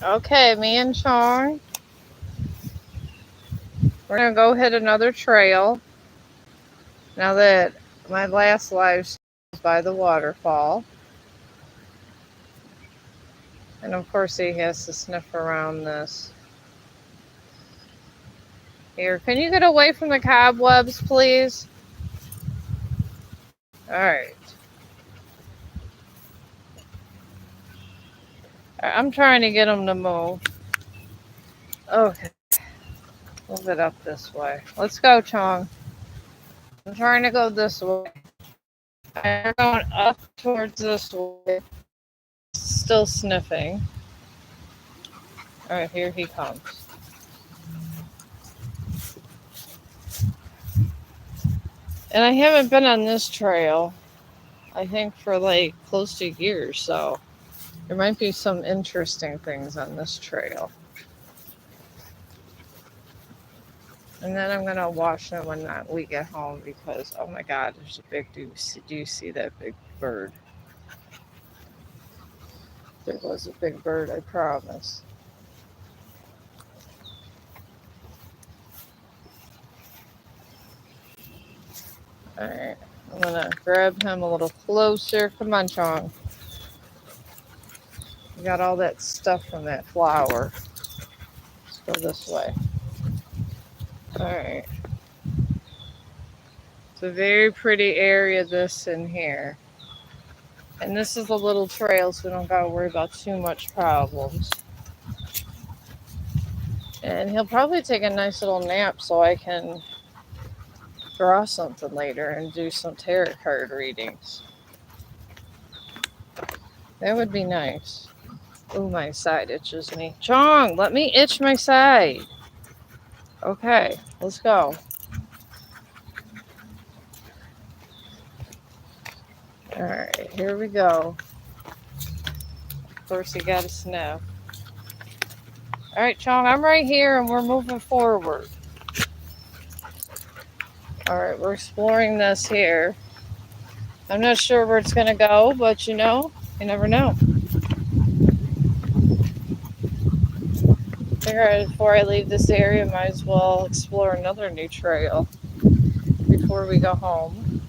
Okay, me and Chong, we're gonna go hit another trail now that my last live stream was by the waterfall. And of course he has to sniff around this. Here, can you get away from the cobwebs, please? Alright. I'm trying to get him to move. Okay. Move it up this way. Let's go, Chong. I'm trying to go this way. I'm going up towards this way. Still sniffing. Alright, here he comes. And I haven't been on this trail, I think, for like close to years, so there might be some interesting things on this trail. And then I'm gonna wash them when we get home because oh my god, there's a big do you see that big bird? There was a big bird, I promise. Alright, I'm gonna grab him a little closer. Come on, Chong. You got all that stuff from that flower. Let's go this way. Alright. It's a very pretty area, this in here. And this is a little trail, so we don't gotta worry about too much problems. And he'll probably take a nice little nap so I can draw something later and do some tarot card readings. That would be nice. Ooh, my side itches me. Chong, let me itch my side. Okay, let's go. Alright, here we go. Of course, you gotta sniff. Alright, Chong, I'm right here and we're moving forward. Alright, we're exploring this here. I'm not sure where it's gonna go, but you know, you never know. Before I leave this area, might as well explore another new trail before we go home.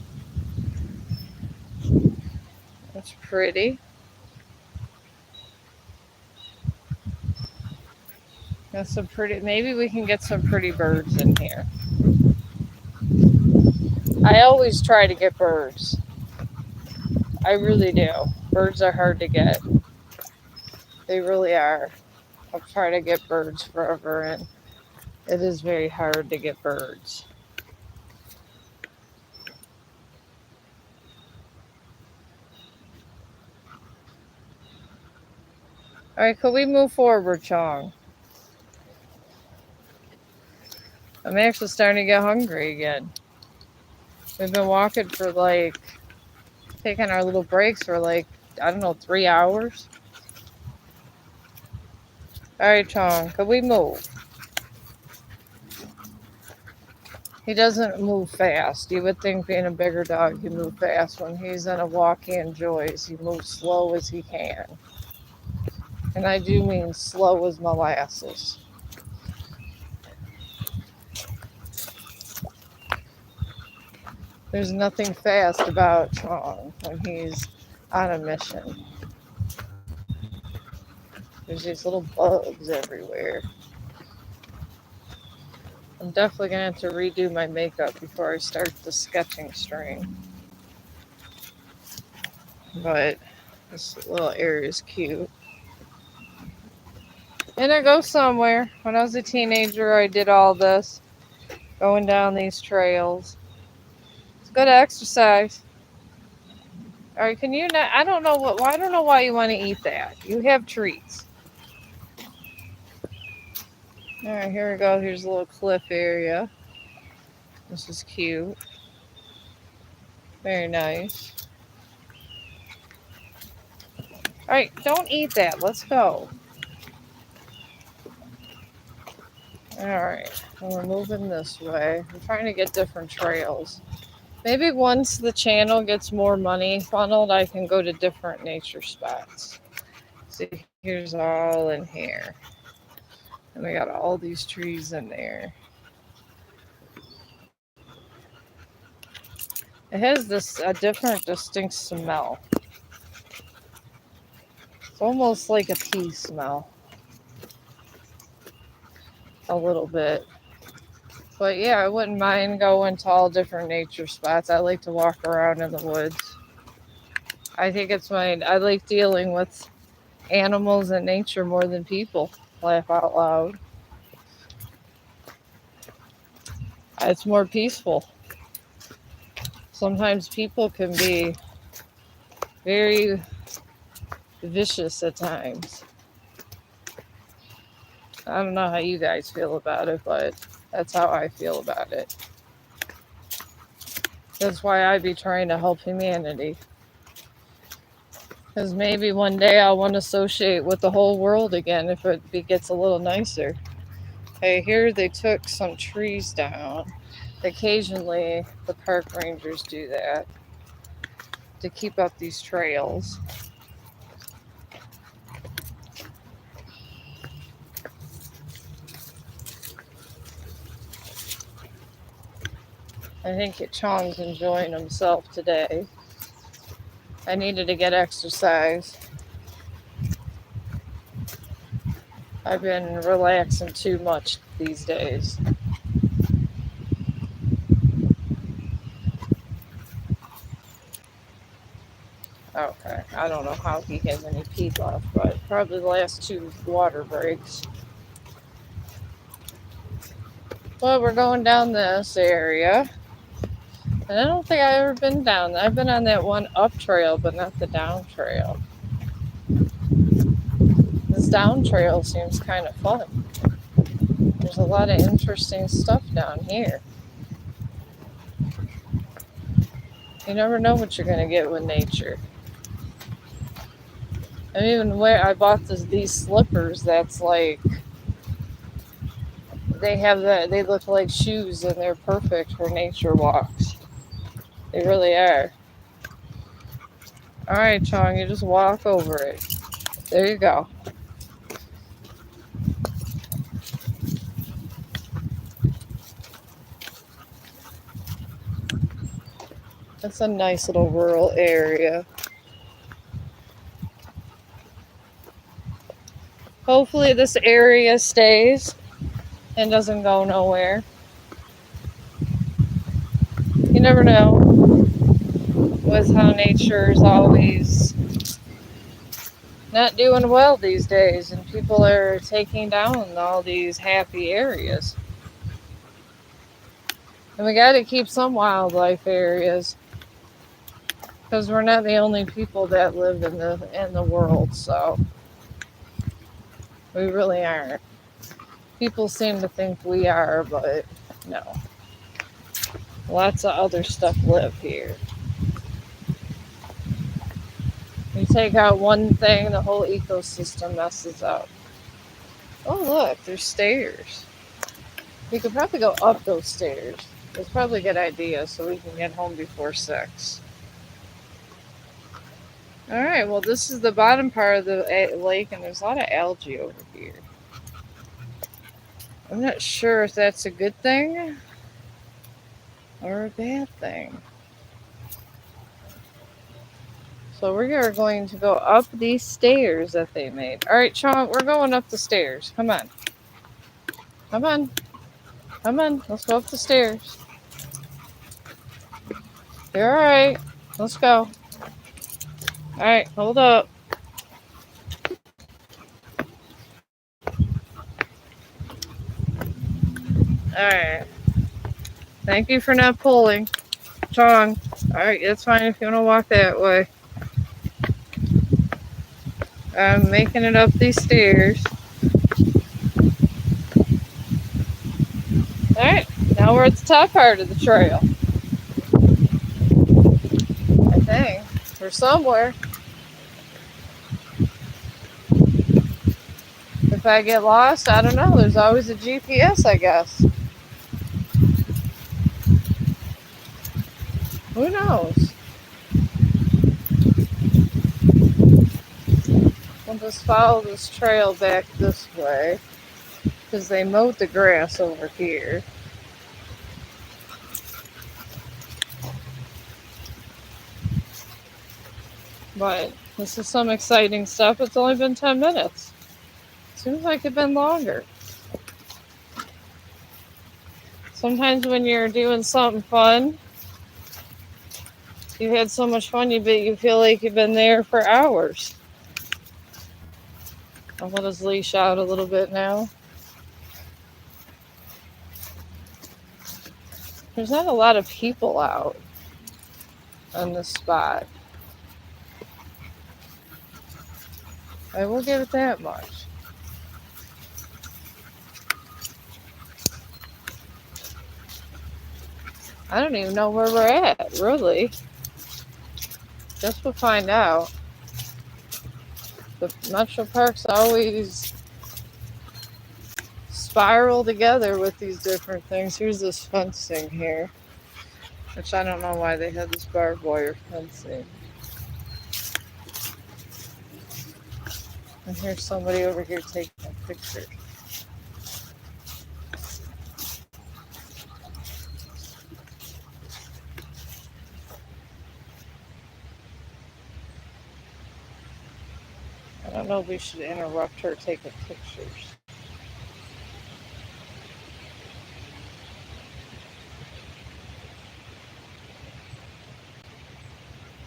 It's pretty. Got some pretty. Maybe we can get some pretty birds in here. I always try to get birds. I really do. Birds are hard to get. They really are. I've tried to get birds forever, and it is very hard to get birds. All right, could we move forward, Chong? I'm actually starting to get hungry again. We've been walking for like, taking our little breaks for like, I don't know, 3 hours. All right, Chong, could we move? He doesn't move fast. You would think being a bigger dog, he'd move fast. When he's in a walk he enjoys, he moves slow as he can. And I do mean slow as molasses. There's nothing fast about Chong when he's on a mission. There's these little bugs everywhere. I'm definitely going to have to redo my makeup before I start the sketching stream. But this little area is cute. And I go somewhere. When I was a teenager, I did all this. Going down these trails. It's good exercise. All right, can you not? I don't know why you want to eat that. You have treats. All right, here we go. Here's a little cliff area. This is cute. Very nice. All right, don't eat that. Let's go. All right, we're moving this way. I'm trying to get different trails. Maybe once the channel gets more money funneled, I can go to different nature spots. See, here's all in here. And we got all these trees in there. It has a different distinct smell. It's almost like a pea smell. A little bit. But yeah, I wouldn't mind going to all different nature spots. I like to walk around in the woods. I think I like dealing with animals and nature more than people. Laugh out loud. It's more peaceful. Sometimes people can be very vicious at times. I don't know how you guys feel about it, but that's how I feel about it. That's why I be trying to help humanity. Because maybe one day I'll want to associate with the whole world again if it gets a little nicer. Hey, here they took some trees down. Occasionally, the park rangers do that to keep up these trails. I think Chong's enjoying himself today. I needed to get exercise. I've been relaxing too much these days. Okay, I don't know how he has any pee left, but probably the last 2 water breaks. Well, we're going down this area. And I don't think I've ever been down. I've been on that one up trail, but not the down trail. This down trail seems kind of fun. There's a lot of interesting stuff down here. You never know what you're going to get with nature. And even I bought these slippers that's like, they look like shoes and they're perfect for nature walks. They really are. All right, Chong, you just walk over it. There you go. It's a nice little rural area. Hopefully this area stays and doesn't go nowhere. You never know with how nature is always not doing well these days, and people are taking down all these happy areas. And we got to keep some wildlife areas because we're not the only people that live in the world, so we really aren't. People seem to think we are, but no. Lots of other stuff live here. You take out one thing, the whole ecosystem messes up. Oh, look, there's stairs. We could probably go up those stairs. It's probably a good idea so we can get home before 6. All right, well, this is the bottom part of the lake, and there's a lot of algae over here. I'm not sure if that's a good thing or a bad thing. So we are going to go up these stairs that they made. All right, Chong, we're going up the stairs. Come on. Come on. Come on. Let's go up the stairs. You're all right. Let's go. All right, hold up. All right. Thank you for not pulling. Chong. All right, that's fine if you want to walk that way. I'm making it up these stairs. All right, now we're at the top part of the trail. I think. Or somewhere. If I get lost, I don't know. There's always a GPS, I guess. Who knows? Well, just follow this trail back this way because they mowed the grass over here. But this is some exciting stuff. It's only been 10 minutes. Seems like it's been longer. Sometimes when you're doing something fun, you had so much fun, you feel like you've been there for hours. I'll let his leash out a little bit now. There's not a lot of people out on this spot. I will give it that much. I don't even know where we're at, really. Guess we'll find out. The metro parks always spiral together with these different things. Here's this fencing here, which I don't know why they had this barbed wire fencing. And here's somebody over here taking a picture. I don't know if we should interrupt her taking pictures.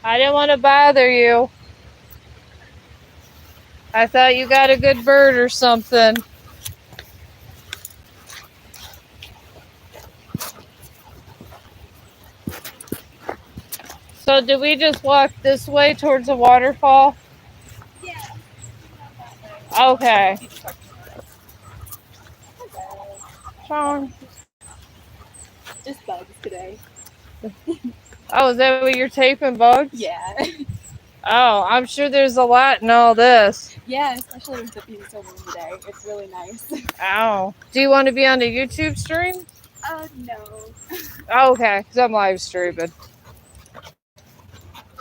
I didn't want to bother you. I thought you got a good bird or something. So did we just walk this way towards the waterfall? Yeah. Okay. Chong. Just bugs today. Oh, is that what you're taping, bugs? Yeah. Oh, I'm sure there's a lot in all this. Yeah, especially with it being so warm today. It's really nice. Ow. Do you want to be on the YouTube stream? No. Oh, okay, because I'm live streaming.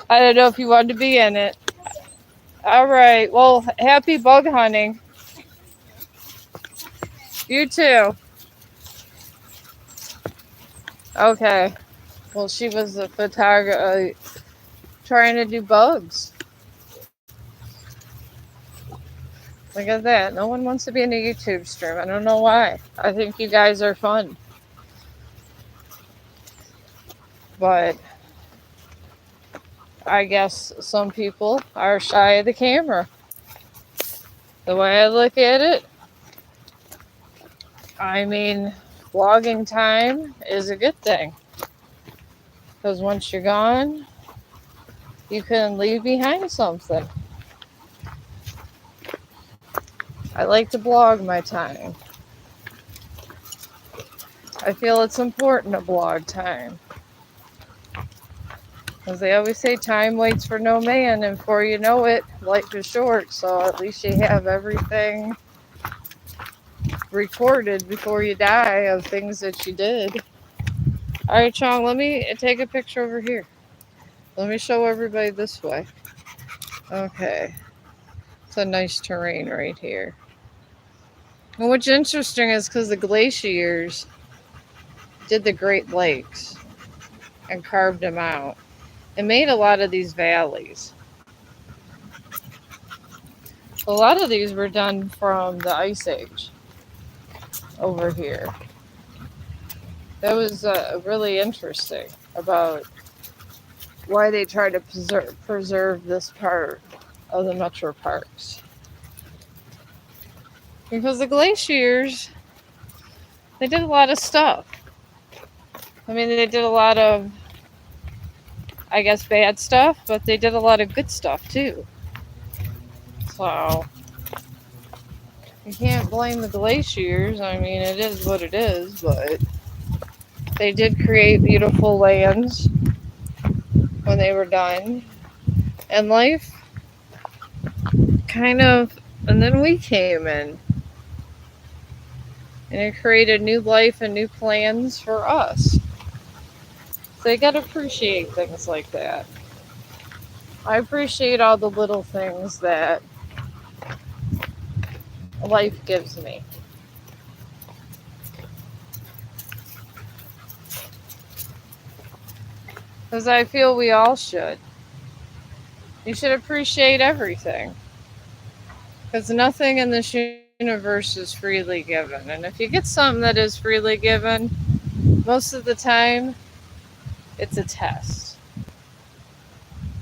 I don't know if you wanted to be in it. All right. Well, happy bug hunting. You too. Okay. Well, she was a photographer trying to do bugs. Look at that. No one wants to be in a YouTube stream. I don't know why. I think you guys are fun. But I guess some people are shy of the camera. The way I look at it, I mean, vlogging time is a good thing. Because once you're gone, you can leave behind something. I like to blog my time. I feel it's important to blog time. Because they always say time waits for no man, and before you know it, life is short. So at least you have everything recorded before you die of things that you did. All right, Chong, let me take a picture over here. Let me show everybody this way. Okay. It's a nice terrain right here. And what's interesting is because the glaciers did the Great Lakes and carved them out and made a lot of these valleys. A lot of these were done from the Ice Age over here. That was really interesting about why they try to preserve this part of the metro parks. Because the glaciers, they did a lot of stuff. I mean, they did a lot of, I guess, bad stuff, but they did a lot of good stuff too. So, you can't blame the glaciers. I mean, it is what it is, but they did create beautiful lands when they were done. And life kind of, and then we came in. And it created new life and new plans for us. So you gotta appreciate things like that. I appreciate all the little things that life gives me. Because I feel we all should. You should appreciate everything. Because nothing in this universe is freely given. And if you get something that is freely given, most of the time, it's a test.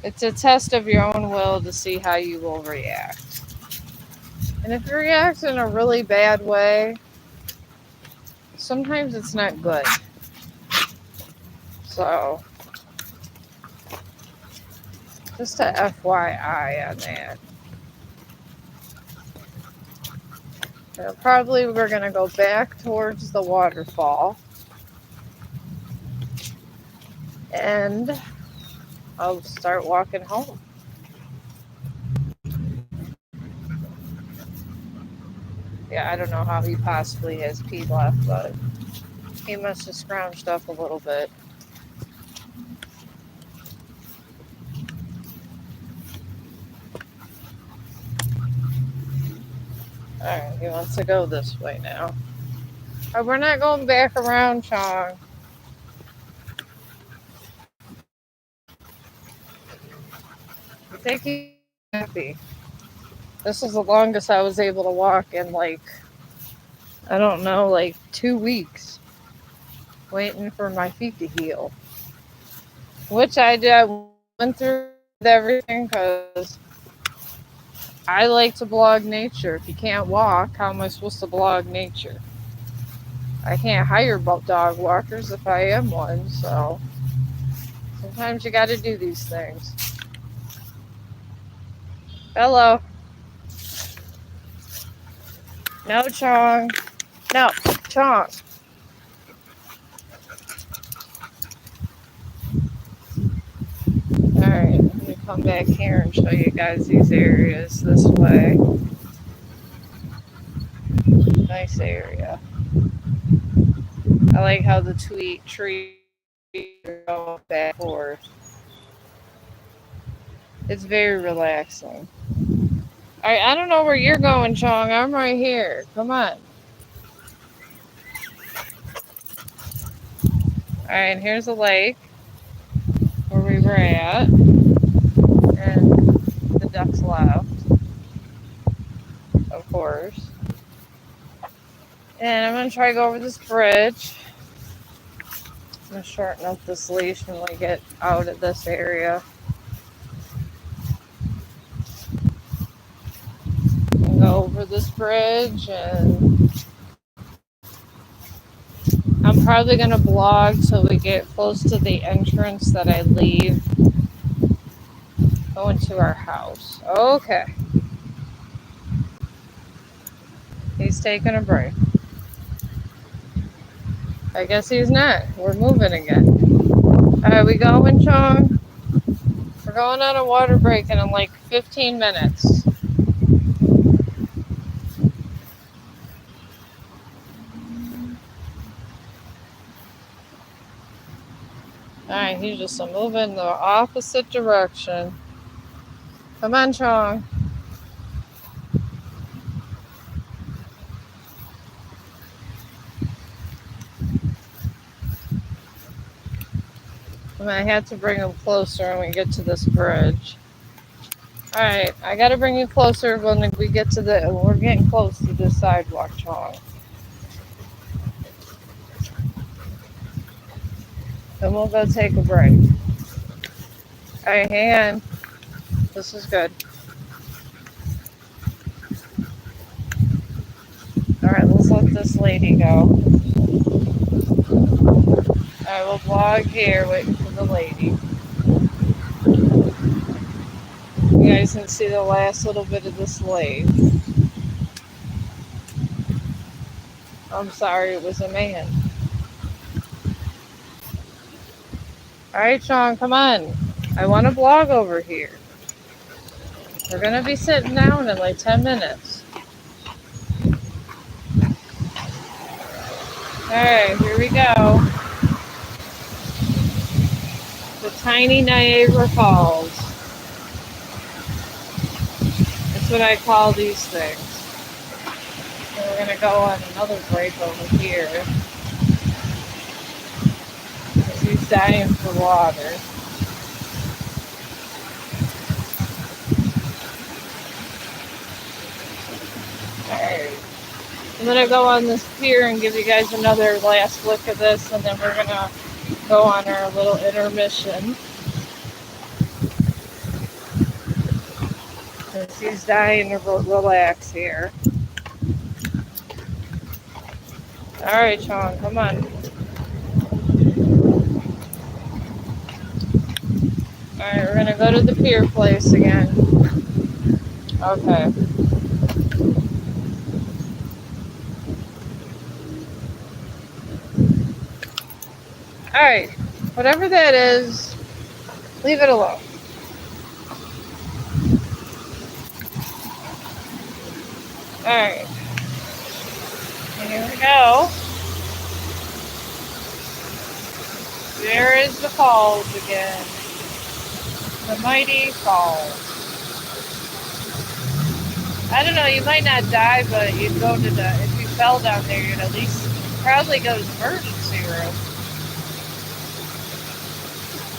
It's a test of your own will to see how you will react. And if you react in a really bad way, sometimes it's not good. So, just a FYI on that. Probably we're going to go back towards the waterfall. And I'll start walking home. Yeah, I don't know how he possibly has pee left, but he must have scrounged up a little bit. Alright, he wants to go this way now. Oh, we're not going back around, Chong. I think he's happy. This is the longest I was able to walk in, like, I don't know, like 2 weeks. Waiting for my feet to heal. Which I did. I went through everything because I like to blog nature. If you can't walk, how am I supposed to blog nature? I can't hire dog walkers if I am one, so sometimes you gotta do these things. Hello. No, Chong. No, Chong. Alright, let me come back here and show you guys these areas this way. Nice area. I like how the trees go back and forth. It's very relaxing. Alright, I don't know where you're going, Chong. I'm right here. Come on. Alright, here's a lake where we were at. And the ducks left. Of course. And I'm going to try to go over this bridge. I'm going to shorten up this leash when we get out of this area. And go over this bridge, and I'm probably going to vlog till we get close to the entrance that I leave going to our house. Okay. He's taking a break. I guess he's not. We're moving again. Alright, we going, Chong? We're going on a water break in like 15 minutes. Alright, he's just moving the opposite direction. Come on, Chong. I have to bring him closer when we get to this bridge. Alright, I gotta bring you closer when we get to we're getting close to this sidewalk, Chong. Then we'll go take a break. Alright, hang on. This is good. Alright, let's let this lady go. Alright, we'll vlog here waiting for the lady. You guys can see the last little bit of this lake. I'm sorry, it was a man. Alright, Chong, come on. I want to vlog over here. We're going to be sitting down in like 10 minutes. Alright, here we go. The tiny Niagara Falls. That's what I call these things. And we're gonna go on another break over here. He's dying for water. Alright. I'm gonna go on this pier and give you guys another last look at this, and then we're gonna go on our little intermission. Because he's dying to relax here. Alright, Chong, come on. Alright, we're gonna go to the pier place again. Okay. Alright. Whatever that is, leave it alone. Alright. Here we go. There is the falls again. The mighty falls. I don't know, you might not die, but you'd go to the, if you fell down there, you'd at least probably go to the emergency room.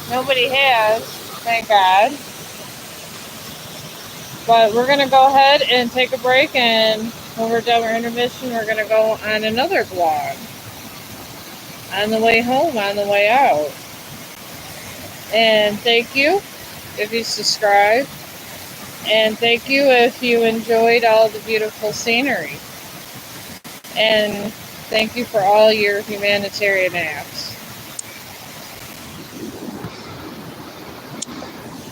Nobody has, thank God. But we're going to go ahead and take a break, and when we're done our intermission, we're going to go on another vlog. On the way home, on the way out. And thank you if you subscribe. And thank you if you enjoyed all the beautiful scenery. And thank you for all your humanitarian acts.